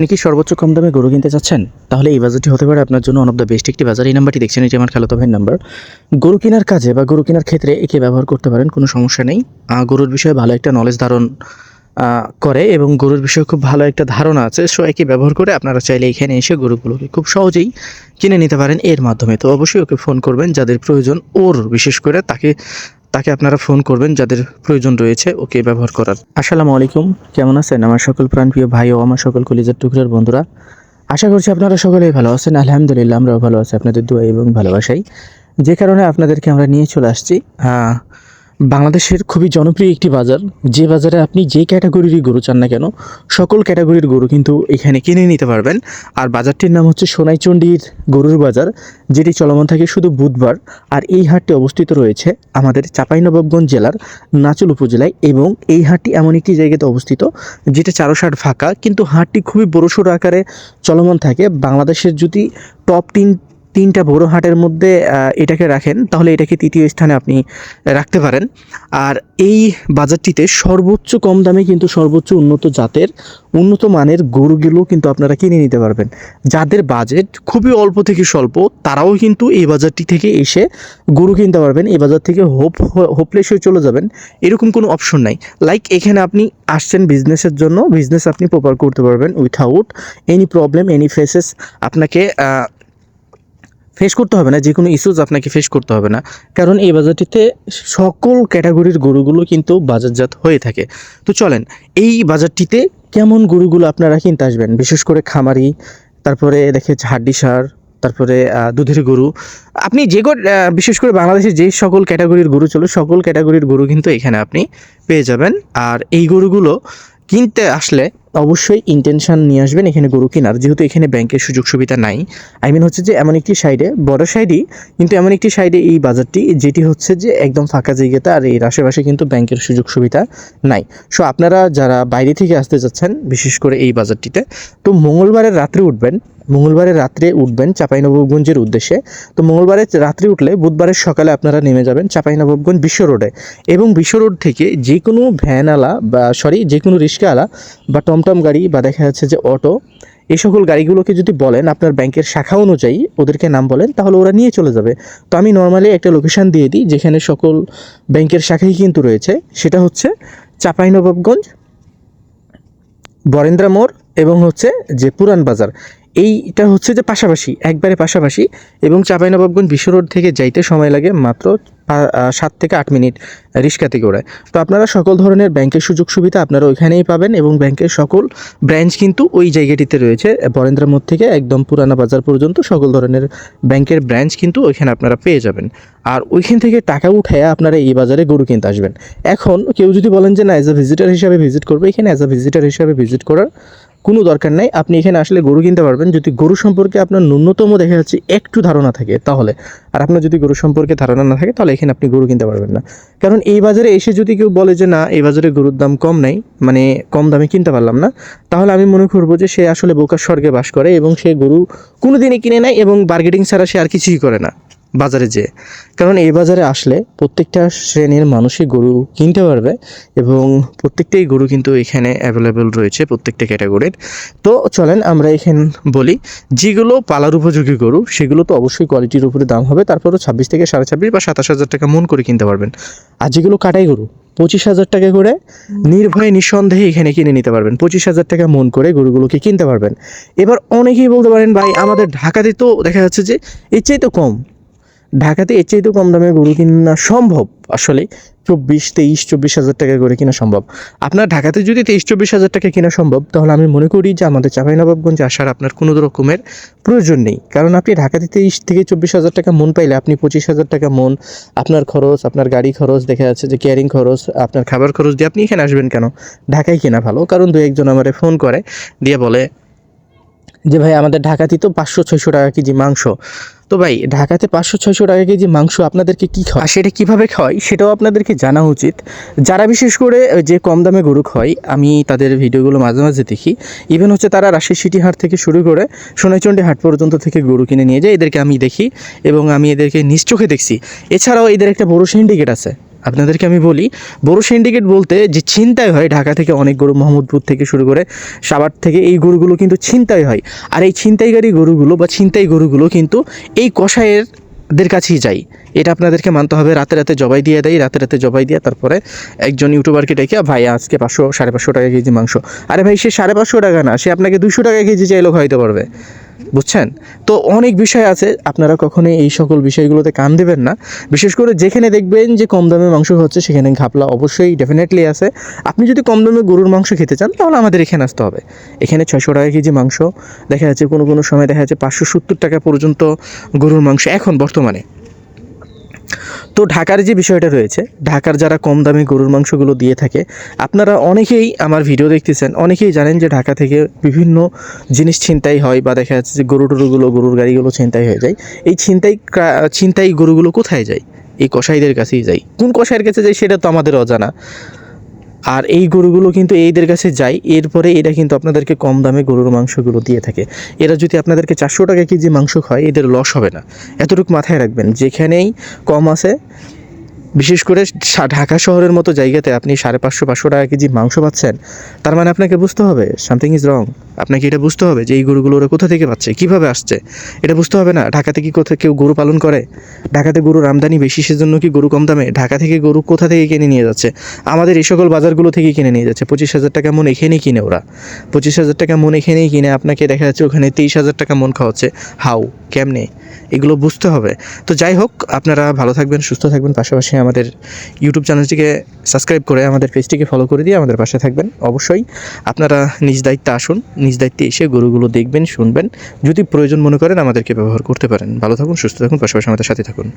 আপনি কি সর্বোচ্চ কম দামে গরু কিনতে চাচ্ছেন? তাহলে এই বাজারটি হতে পারে আপনার জন্য ওয়ান অফ দ্য বেস্ট একটি বাজার। এই নাম্বারটি দেখছেন, এটি আমার খালাতো ভাইয়ের নাম্বার। গরু কেনার কাজে বা গরু কেনার ক্ষেত্রে একে ব্যবহার করতে পারেন, কোনো সমস্যা নেই। গরুর বিষয়ে ভালো একটা নলেজ ধারণ করে এবং গরুর বিষয়ে খুব ভালো একটা ধারণা আছে। সো একে ব্যবহার করে আপনারা চাইলে এখানে এসে গরুগুলোকে খুব সহজেই কিনে নিতে পারেন এর মাধ্যমে। তো অবশ্যই ওকে ফোন করবেন যাদের প্রয়োজন, ওর বিশেষ করে তাকে তাকে আপনারা ফোন করবেন যাদের প্রয়োজন রয়েছে ওকে ব্যবহার করার। আসসালামু আলাইকুম, কেমন আছেন আমার সকল প্রাণপ্রিয় ভাই ও আমার সকল কলিজার টুকরার বন্ধুরা? আশা করছি আপনারা সকলেই ভালো আছেন। আলহামদুলিল্লাহ, আমরাও ভালো আছি আপনাদের দোয়া এবং ভালোবাসাই। যে কারণে আপনাদেরকে আমরা নিয়ে চলে আসছি বাংলাদেশের খুবই জনপ্রিয় একটি বাজার, যে বাজারে আপনি যে ক্যাটাগরিরই গরু চান না কেন সকল ক্যাটাগরির গরু কিন্তু এখানে কিনে নিতে পারবেন। আর বাজারটির নাম হচ্ছে সোনাইচন্ডীর গরুর বাজার, যেটি চলমান থাকে শুধু বুধবার। আর এই হাটটি অবস্থিত রয়েছে আমাদের চাঁপাইনবাবগঞ্জ জেলার নাচুল উপজেলায়, এবং এই হাটটি এমন একটি জায়গাতে অবস্থিত যেটা চারোসাট ফাঁকা, কিন্তু হাটটি খুবই বড়সড় আকারে চলমান থাকে। বাংলাদেশের যদি টপ তিনটা বড় হাটের মধ্যে এটাকে রাখেন, তাহলে এটাকে তৃতীয় স্থানে আপনি রাখতে পারেন। আর এই বাজারটিতে সর্বোচ্চ কম দামে কিন্তু সর্বোচ্চ উন্নত জাতের উন্নত মানের গরুগুলো কিন্তু আপনারা কিনে নিতে পারবেন। যাদের বাজেট খুবই অল্প থেকে স্বল্প, তারাও কিন্তু এই বাজারটি থেকে এসে গরু কিনতে পারবেন। এই বাজার থেকে হোপলেস হয়ে চলে যাবেন এরকম কোনো অপশন নাই। লাইক এখানে আপনি আসছেন বিজনেসের জন্য, বিজনেস আপনি প্রপার করতে পারবেন without any problem, any faces আপনাকে ফেস করতে হবে না, যে কোনো ইস্যুজ আপনাকে ফেস করতে হবে না। কারণ এই বাজারটিতে সকল ক্যাটাগরির গরুগুলো কিন্তু বাজারজাত হয়ে থাকে। তো চলেন, এই বাজারটিতে কেমন গরুগুলো আপনারা কিনতে আসবেন, বিশেষ করে খামারি, তারপরে দেখে হাড্ডি সার, তারপরে দুধের গরু, আপনি যে বিশেষ করে বাংলাদেশে যে সকল ক্যাটাগরির গরু চলে সকল ক্যাটাগরির গরু কিন্তু এখানে আপনি পেয়ে যাবেন। আর এই গরুগুলো কিনতে আসলে অবশ্যই ইন্টেনশন নিয়ে আসবেন এখানে গরু কেনার, যেহেতু এখানে ব্যাংকের সুযোগ সুবিধা নাই। হচ্ছে যে এমন একটি সাইডে, বড় সাইডই কিন্তু এমন একটি সাইডে এই বাজারটি, যেটি হচ্ছে যে একদম ফাঁকা জায়গাতে, আর এর আশেপাশে কিন্তু ব্যাংকের সুযোগ সুবিধা নাই। সো আপনারা যারা বাইরে থেকে আসতে যাচ্ছেন বিশেষ করে এই বাজারটিতে, তো মঙ্গলবারের রাত্রে উঠবেন চাঁপাইনবাবগঞ্জের উদ্দেশ্যে। তো মঙ্গলবারের রাত্রে উঠলে বুধবারের সকালে আপনারা নেমে যাবেন চাঁপাইনবাবগঞ্জ বিশ্ব রোডে, এবং বিশ্ব রোড থেকে যে কোনো ভ্যানওয়ালা বা যে কোনো রিক্সাওয়ালা বা টমটম গাড়ি বা দেখা যাচ্ছে যে অটো, এই সকল গাড়িগুলোকে যদি বলেন আপনার ব্যাংকের শাখা অনুযায়ী ওদেরকে নাম বলেন, তাহলে ওরা নিয়ে চলে যাবে। তো আমি নর্মালি একটা লোকেশান দিয়ে দিই যেখানে সকল ব্যাংকের শাখাই কিন্তু রয়েছে, সেটা হচ্ছে চাঁপাইনবাবগঞ্জ বরেন্দ্র মোড় এবং হচ্ছে যে পুরান বাজার। এইটা হচ্ছে যে পাশাপাশি, একবারে পাশাপাশি, এবং চাঁপাইনবাবগঞ্জ বিশ্ব রোড থেকে যাইতে সময় লাগে মাত্র 7 থেকে 8 মিনিট রিক্সাতে করে। তো আপনারা সকল ধরনের ব্যাংকের সুযোগ সুবিধা আপনারা ওইখানেই পাবেন, এবং ব্যাংকের সকল ব্রাঞ্চ কিন্তু ওই জায়গাটিতে রয়েছে। বরেন্দ্র মোড় থেকে একদম পুরানা বাজার পর্যন্ত সকল ধরনের ব্যাংকের ব্রাঞ্চ কিন্তু ওইখানে আপনারা পেয়ে যাবেন। আর ওইখান থেকে টাকা উঠায় আপনারা এই বাজারে গরু কিনতে আসবেন। এখন কেউ যদি বলেন যে না, অ্যাজ আ ভিজিটার হিসাবে ভিজিট করবে, এখানে অ্যাজ আ ভিজিটার হিসাবে ভিজিট করার কোনো দরকার নাই। আপনি এখানে আসলে গরু কিনতে পারবেন যদি গরু সম্পর্কে আপনার ন্যূনতম দেখা যাচ্ছে একটু ধারণা থাকে তাহলে। আর আপনার যদি গরু সম্পর্কে ধারণা না থাকে তাহলে এখানে আপনি গরু কিনতে পারবেন না। কারণ এই বাজারে এসে যদি কেউ বলে যে না, এই বাজারে গরুর দাম কম নাই, মানে কম দামে কিনতে পারলাম না, তাহলে আমি মনে করবো যে সে আসলে বোকার স্বর্গে বাস করে, এবং সে গরু কোনো দিনই কিনে নেয় এবং বার্গেটিং ছাড়া সে আর কিছুই করে না বাজারে যেয়ে। কারণ এই বাজারে আসলে প্রত্যেকটা শ্রেণীর মানুষই গরু কিনতে পারবে, এবং প্রত্যেকটাই গরু কিন্তু এখানে অ্যাভেলেবেল রয়েছে প্রত্যেকটা ক্যাটাগরির। তো চলেন আমরা এখানে বলি, যেগুলো পালার উপযোগী গরু সেগুলো তো অবশ্যই কোয়ালিটির উপরে দাম হবে, তারপরও 26 থেকে 26.5 বা 27,000 টাকা মন করে কিনতে পারবেন। আর যেগুলো কাটাই গরু 25,000 টাকা করে নির্ভয়ে নিঃসন্দেহে এখানে কিনে নিতে পারবেন। 25,000 টাকা মন করে গরুগুলোকে কিনতে পারবেন। এবার অনেকেই বলতে পারেন ভাই, আমাদের ঢাকাতে তো দেখা যাচ্ছে যে এর চাইতে কম, ঢাকাতে এর চাইতে কম দামে গরু কিনা সম্ভব আসলে 24,000 টাকা করে কিনা সম্ভব। আপনার ঢাকাতে যদি 23-24,000 টাকা কিনা সম্ভব, তাহলে আমি মনে করি যে আমাদের চাঁপাইনবাবগঞ্জে আসার আপনার কোনো রকমের প্রয়োজন নেই। কারণ আপনি ঢাকাতে 23-24,000 টাকা মন পাইলে আপনি 25,000 টাকা মন আপনার খরচ, আপনার গাড়ি খরচ, দেখা যাচ্ছে যে কেয়ারিং খরচ, আপনার খাবার খরচ দিয়ে আপনি এখানে আসবেন কেন? ঢাকায় কেনা ভালো। কারণ 2-1 জন আমারে ফোন করে দিয়ে বলে যে ভাই আমাদের ঢাকাতেই তো 500-600 টাকা কেজি মাংস। তো ভাই ঢাকাতে 500-600 টাকা কেজি মাংস আপনাদেরকে কী খাওয়ায়, সেটা কীভাবে খাওয়াই সেটাও আপনাদেরকে জানা উচিত। যারা বিশেষ করে যে কম দামে গরু খাওয়াই, আমি তাদের ভিডিওগুলো মাঝে মাঝে দেখি। ইভেন হচ্ছে তারা রাজশাহী সিটি হাট থেকে শুরু করে সোনাইচন্ডী হাট পর্যন্ত থেকে গরু কিনে নিয়ে যায়, এদেরকে আমি দেখি এবং আমি এদেরকে নিজ চোখে দেখছি। এছাড়াও এদের একটা বড় সিন্ডিকেট আছে, আপনাদেরকে আমি বলি, বড় সিন্ডিকেট বলতে যে ছিনতাই হয় ঢাকা থেকে অনেক গরু, মোহাম্মদপুর থেকে শুরু করে সাভার থেকে এই গরুগুলো কিন্তু ছিনতাই হয়। আর এই ছিনতাইকারী গরুগুলো বা ছিনতাই গরুগুলো কিন্তু এই কসাইয়েরদের কাছেই যায়। এটা আপনাদেরকে মানতে হবে। রাতে রাতে জবাই দিয়ে দেয়, রাতে রাতে জবাই দিয়ে তারপরে একজন ইউটিউবারকে ডেকে, ভাই আজকে 500-550 টাকা কেজি মাংস। আরে ভাই, সে 550 টাকা না, সে আপনাকে 200 টাকা কেজি চাইলেও খাইতে পারবে। বুঝছেন? তো অনেক বিষয় আছে, আপনারা কখনোই এই সকল বিষয়গুলোতে কান দেবেন না। বিশেষ করে যেখানে দেখবেন যে কম দামে মাংস হচ্ছে সেখানে ঘাপলা অবশ্যই ডেফিনেটলি আছে। আপনি যদি কম দামে গরুর মাংস খেতে চান তাহলে আমাদের এখানে আসতে হবে। এখানে 600 টাকা কেজি মাংস, দেখা যাচ্ছে কোনো কোনো সময় দেখা যাচ্ছে 570 টাকা পর্যন্ত গরুর মাংস এখন বর্তমানে। তো ঢাকার যে বিষয়টা রয়েছে, ঢাকার যারা কম দামে গরুর মাংসগুলো দিয়ে থাকে, আপনারা অনেকেই আমার ভিডিও দেখতেছেন, অনেকেই জানেন যে ঢাকা থেকে বিভিন্ন জিনিস ছিনতাই হয় বা দেখা যাচ্ছে যে গরুর গাড়িগুলো ছিনতাই হয়ে যায়। এই ছিনতাই গরুগুলো কোথায় যায়? এই কসাইদের কাছেই যায়। কোন কসাইয়ের কাছে যায় সেটা তো আমাদের অজানা। আর এই গরুগুলো কিন্তু এইদের কাছে যায়, এরপরে এরা কিন্তু আপনাদেরকে কম দামে গরুর মাংসগুলো দিয়ে থাকে। এরা যদি আপনাদেরকে 400 টাকা কেজি মাংস খায়, এদের লস হবে না। এতটুকু মাথায় রাখবেন, যেখানেই কম আছে, বিশেষ করে ঢাকা শহরের মতো জায়গাতে আপনি 550-500 টাকা কেজি মাংস পাচ্ছেন, তার মানে আপনাকে বুঝতে হবে সামথিং ইজ রং। আপনাকে এটা বুঝতে হবে যে এই গরুগুলো ওরা কোথা থেকে পাচ্ছে, কীভাবে আসছে, এটা বুঝতে হবে না? ঢাকাতে কি কোথাও কেউ গরু পালন করে? ঢাকাতে গরুর আমদানি বেশি, সেজন্য কি গরু কম দামে? ঢাকা থেকে গরু কোথা থেকে কিনে নিয়ে যাচ্ছে? আমাদের এই সকল বাজারগুলো থেকে কিনে নিয়ে যাচ্ছে। 25,000 টাকা মন এখানেই কিনে ওরা, 25,000 টাকা মন এখানেই কিনে আপনাকে দেখা যাচ্ছে ওখানে 23,000 টাকা মন খাওয়াচ্ছে। হাউ, কেমনে? এগুলো বুঝতে হবে। তো যাই হোক, আপনারা ভালো থাকবেন, সুস্থ থাকবেন, পাশাপাশি আমাদের ইউটিউব চ্যানেলটিকে সাবস্ক্রাইব করে আমাদের পেজটিকে ফলো করে দিয়ে আমাদের পাশে থাকবেন। অবশ্যই আপনারা নিজ দায়িত্বে আসুন, নিজ দায়িত্বে এসে গরুগুলো দেখবেন, শুনবেন, যদি প্রয়োজন মনে করেন আমাদেরকে ব্যবহার করতে পারেন। ভালো থাকুন, সুস্থ থাকুন, পাশাপাশি আমাদের সাথে থাকুন।